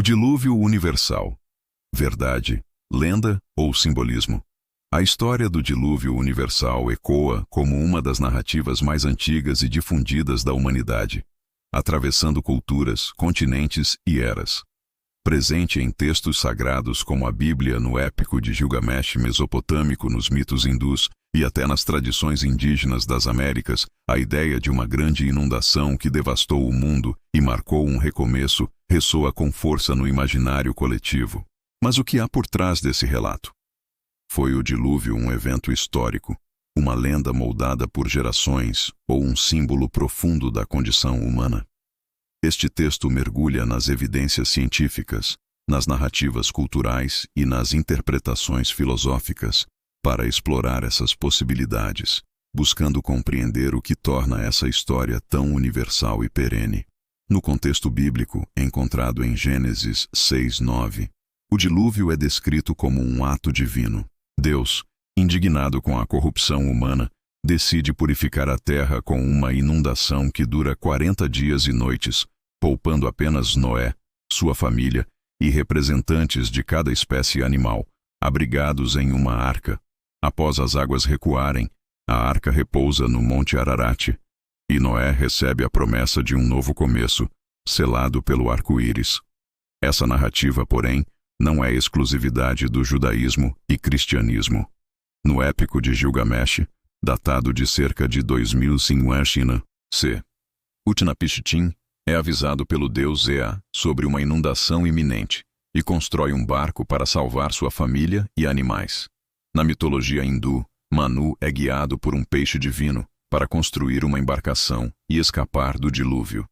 dilúvio universal. Verdade, lenda ou simbolismo? A história do dilúvio universal ecoa como uma das narrativas mais antigas e difundidas da humanidade, atravessando culturas, continentes e eras. Presente em textos sagrados como a Bíblia, no épico de Gilgamesh mesopotâmico, nos mitos hindus e até nas tradições indígenas das Américas, a ideia de uma grande inundação que devastou o mundo e marcou um recomeço ressoa com força no imaginário coletivo. Mas o que há por trás desse relato? Foi o dilúvio um evento histórico, uma lenda moldada por gerações ou um símbolo profundo da condição humana? Este texto mergulha nas evidências científicas, nas narrativas culturais e nas interpretações filosóficas para explorar essas possibilidades, buscando compreender o que torna essa história tão universal e perene. No contexto bíblico, encontrado em Gênesis 6:9, o dilúvio é descrito como um ato divino. Deus, indignado com a corrupção humana, decide purificar a terra com uma inundação que dura 40 dias e noites, poupando apenas Noé, sua família e representantes de cada espécie animal, abrigados em uma arca. Após as águas recuarem, a arca repousa no Monte Ararat, e Noé recebe a promessa de um novo começo, selado pelo arco-íris. Essa narrativa, porém, não é exclusividade do judaísmo e cristianismo. No épico de Gilgamesh, datado de cerca de 2500 c. Utnapishtim é avisado pelo deus Ea sobre uma inundação iminente e constrói um barco para salvar sua família e animais. Na mitologia hindu, Manu é guiado por um peixe divino para construir uma embarcação e escapar do dilúvio.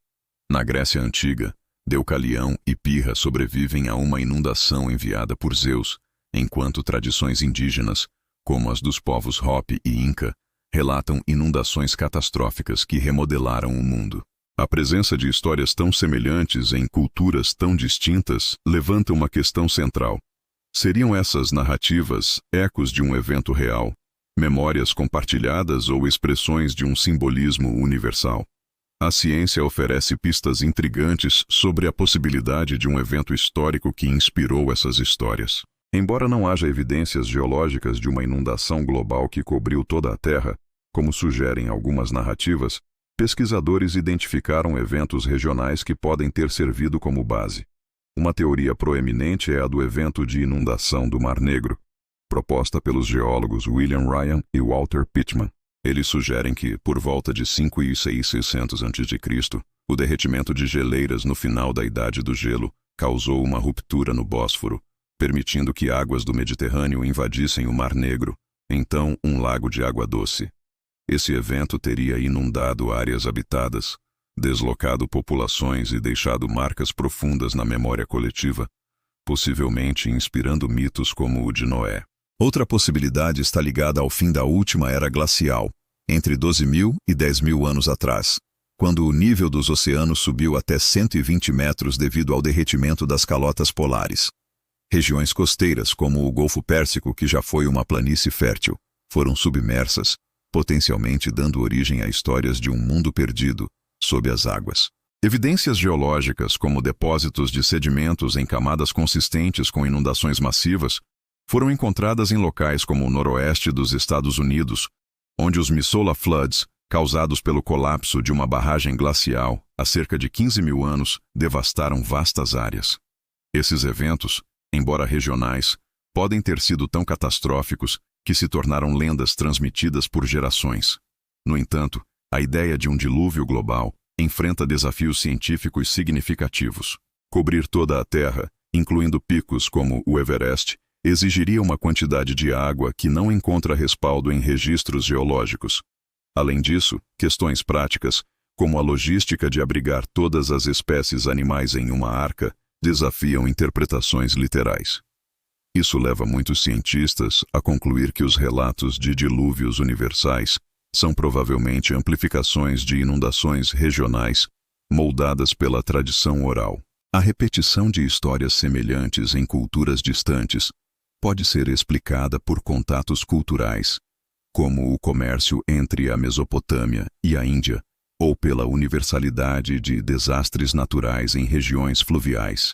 Na Grécia Antiga, Deucalião e Pirra sobrevivem a uma inundação enviada por Zeus, enquanto tradições indígenas, como as dos povos Hopi e Inca, relatam inundações catastróficas que remodelaram o mundo. A presença de histórias tão semelhantes em culturas tão distintas levanta uma questão central. Seriam essas narrativas ecos de um evento real, memórias compartilhadas ou expressões de um simbolismo universal? A ciência oferece pistas intrigantes sobre a possibilidade de um evento histórico que inspirou essas histórias. Embora não haja evidências geológicas de uma inundação global que cobriu toda a Terra, como sugerem algumas narrativas, pesquisadores identificaram eventos regionais que podem ter servido como base. Uma teoria proeminente é a do evento de inundação do Mar Negro, proposta pelos geólogos William Ryan e Walter Pitman. Eles sugerem que, por volta de 5.600 a.C., o derretimento de geleiras no final da Idade do Gelo causou uma ruptura no Bósforo, permitindo que águas do Mediterrâneo invadissem o Mar Negro, então um lago de água doce. Esse evento teria inundado áreas habitadas, deslocado populações e deixado marcas profundas na memória coletiva, possivelmente inspirando mitos como o de Noé. Outra possibilidade está ligada ao fim da última era glacial, entre 12.000 e 10.000 anos atrás, quando o nível dos oceanos subiu até 120 metros devido ao derretimento das calotas polares. Regiões costeiras, como o Golfo Pérsico, que já foi uma planície fértil, foram submersas, potencialmente dando origem a histórias de um mundo perdido sob as águas. Evidências geológicas, como depósitos de sedimentos em camadas consistentes com inundações massivas, foram encontradas em locais como o noroeste dos Estados Unidos, onde os Missoula Floods, causados pelo colapso de uma barragem glacial há cerca de 15.000 anos, devastaram vastas áreas. Esses eventos, embora regionais, podem ter sido tão catastróficos que se tornaram lendas transmitidas por gerações. No entanto, a ideia de um dilúvio global enfrenta desafios científicos significativos. Cobrir toda a Terra, incluindo picos como o Everest, exigiria uma quantidade de água que não encontra respaldo em registros geológicos. Além disso, questões práticas, como a logística de abrigar todas as espécies animais em uma arca, desafiam interpretações literais. Isso leva muitos cientistas a concluir que os relatos de dilúvios universais são provavelmente amplificações de inundações regionais moldadas pela tradição oral. A repetição de histórias semelhantes em culturas distantes pode ser explicada por contatos culturais, como o comércio entre a Mesopotâmia e a Índia, ou pela universalidade de desastres naturais em regiões fluviais.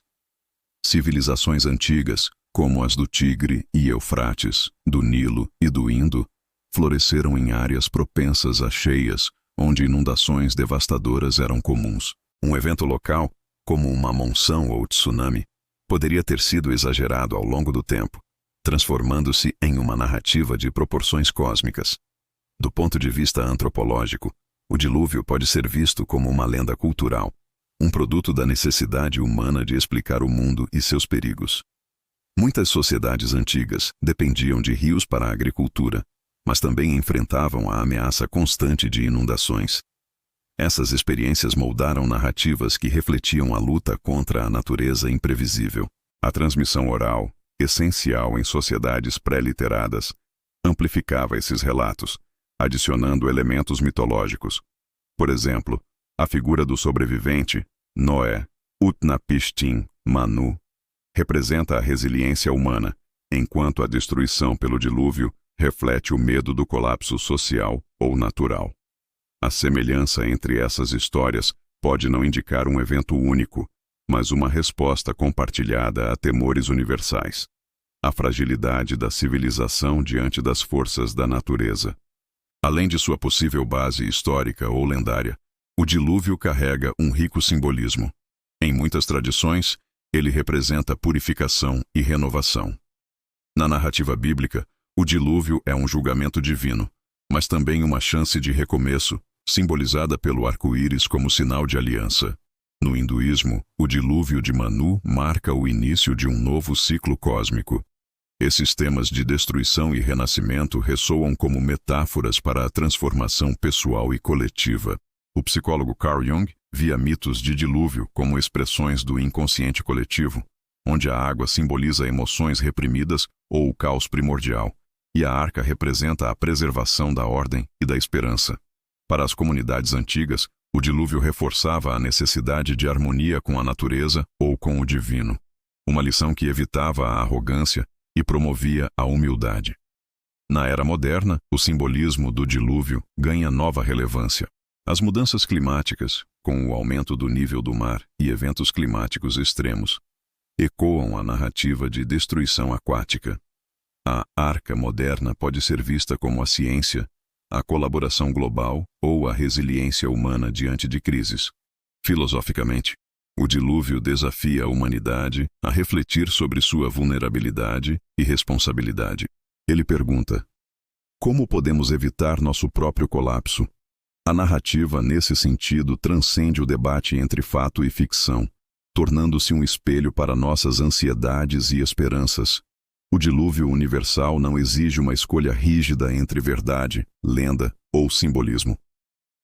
Civilizações antigas, como as do Tigre e Eufrates, do Nilo e do Indo, floresceram em áreas propensas a cheias, onde inundações devastadoras eram comuns. Um evento local, como uma monção ou tsunami, poderia ter sido exagerado ao longo do tempo, transformando-se em uma narrativa de proporções cósmicas. Do ponto de vista antropológico, o dilúvio pode ser visto como uma lenda cultural, um produto da necessidade humana de explicar o mundo e seus perigos. Muitas sociedades antigas dependiam de rios para a agricultura, mas também enfrentavam a ameaça constante de inundações. Essas experiências moldaram narrativas que refletiam a luta contra a natureza imprevisível. A transmissão oral, essencial em sociedades pré-literadas, amplificava esses relatos, adicionando elementos mitológicos. Por exemplo, a figura do sobrevivente, Noé, Utnapishtim, Manu, representa a resiliência humana, enquanto a destruição pelo dilúvio reflete o medo do colapso social ou natural. A semelhança entre essas histórias pode não indicar um evento único, mas uma resposta compartilhada a temores universais. A fragilidade da civilização diante das forças da natureza. Além de sua possível base histórica ou lendária, o dilúvio carrega um rico simbolismo. Em muitas tradições, ele representa purificação e renovação. Na narrativa bíblica, o dilúvio é um julgamento divino, mas também uma chance de recomeço, simbolizada pelo arco-íris como sinal de aliança. No hinduísmo, o dilúvio de Manu marca o início de um novo ciclo cósmico. Esses temas de destruição e renascimento ressoam como metáforas para a transformação pessoal e coletiva. O psicólogo Carl Jung via mitos de dilúvio como expressões do inconsciente coletivo, onde a água simboliza emoções reprimidas ou o caos primordial, e a arca representa a preservação da ordem e da esperança. Para as comunidades antigas, o dilúvio reforçava a necessidade de harmonia com a natureza ou com o divino, uma lição que evitava a arrogância e promovia a humildade. Na era moderna, o simbolismo do dilúvio ganha nova relevância. As mudanças climáticas, com o aumento do nível do mar e eventos climáticos extremos, ecoam a narrativa de destruição aquática. A arca moderna pode ser vista como a ciência, a colaboração global ou a resiliência humana diante de crises. Filosoficamente, o dilúvio desafia a humanidade a refletir sobre sua vulnerabilidade e responsabilidade. Ele pergunta: como podemos evitar nosso próprio colapso? A narrativa, nesse sentido, transcende o debate entre fato e ficção, tornando-se um espelho para nossas ansiedades e esperanças. O dilúvio universal não exige uma escolha rígida entre verdade, lenda ou simbolismo.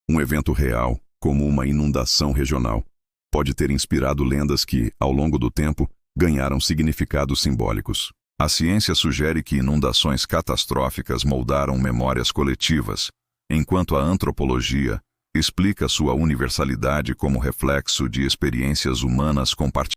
Um evento real, como uma inundação regional, pode ter inspirado lendas que, ao longo do tempo, ganharam significados simbólicos. A ciência sugere que inundações catastróficas moldaram memórias coletivas, enquanto a antropologia explica sua universalidade como reflexo de experiências humanas compartilhadas.